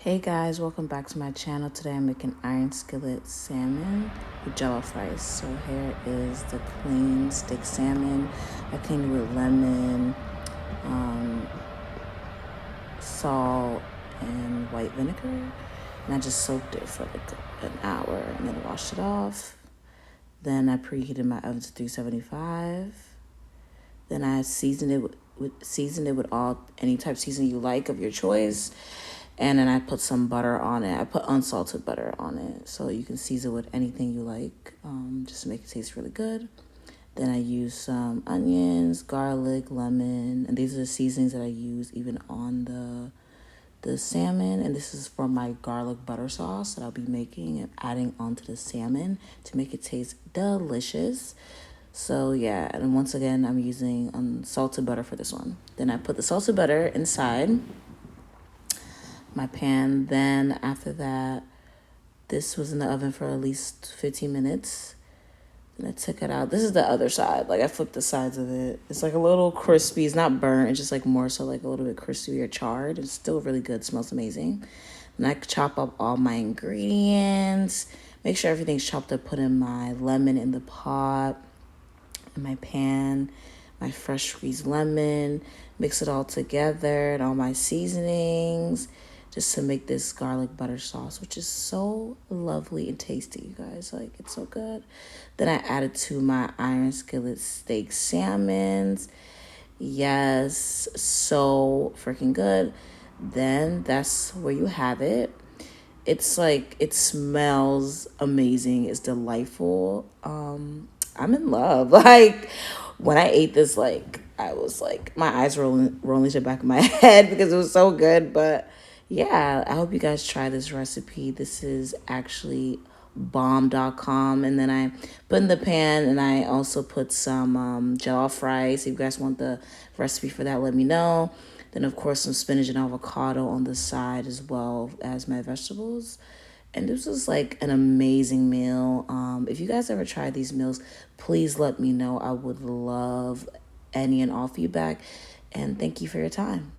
Hey guys, welcome back to my channel. Today I'm making iron skillet salmon with jollof rice. So here is the clean steak salmon. I cleaned it with lemon, salt, and white vinegar. And I just soaked it for like an hour and then washed it off. Then I preheated my oven to 375. Then I seasoned it with all any type of seasoning you like of your choice. And then I put some butter on it. I put unsalted butter on it. So you can season with anything you like, just to make it taste really good. Then I use some onions, garlic, lemon. And these are the seasonings that I use even on the salmon. And this is for my garlic butter sauce that I'll be making and adding onto the salmon to make it taste delicious. So yeah, and once again, I'm using unsalted butter for this one. Then I put the salted butter inside my pan. Then after that, this was in the oven for at least 15 minutes. Then I took it out. This is the other side. Like I flipped the sides of it. It's like a little crispy. It's not burnt. It's just like more so like a little bit crispy or charred. It's still really good. Smells amazing. And I chop up all my ingredients. Make sure everything's chopped up. Put in my lemon in the pot, in my pan, my fresh squeezed lemon. Mix it all together and all my seasonings, just to make this garlic butter sauce, which is so lovely and tasty, you guys. Like, it's so good. Then I added to my iron skillet steak salmons. Yes, so freaking good. Then that's where you have it. It's like, it smells amazing. It's delightful. I'm in love. Like, when I ate this, like, I was like, my eyes rolling to the back of my head because it was so good. But yeah, I hope you guys try this recipe. This is actually bomb.com. And then I put in the pan and I also put some jollof rice. If you guys want the recipe for that, let me know. Then, of course, some spinach and avocado on the side as well as my vegetables. And this was like an amazing meal. If you guys ever try these meals, please let me know. I would love any and all feedback. And thank you for your time.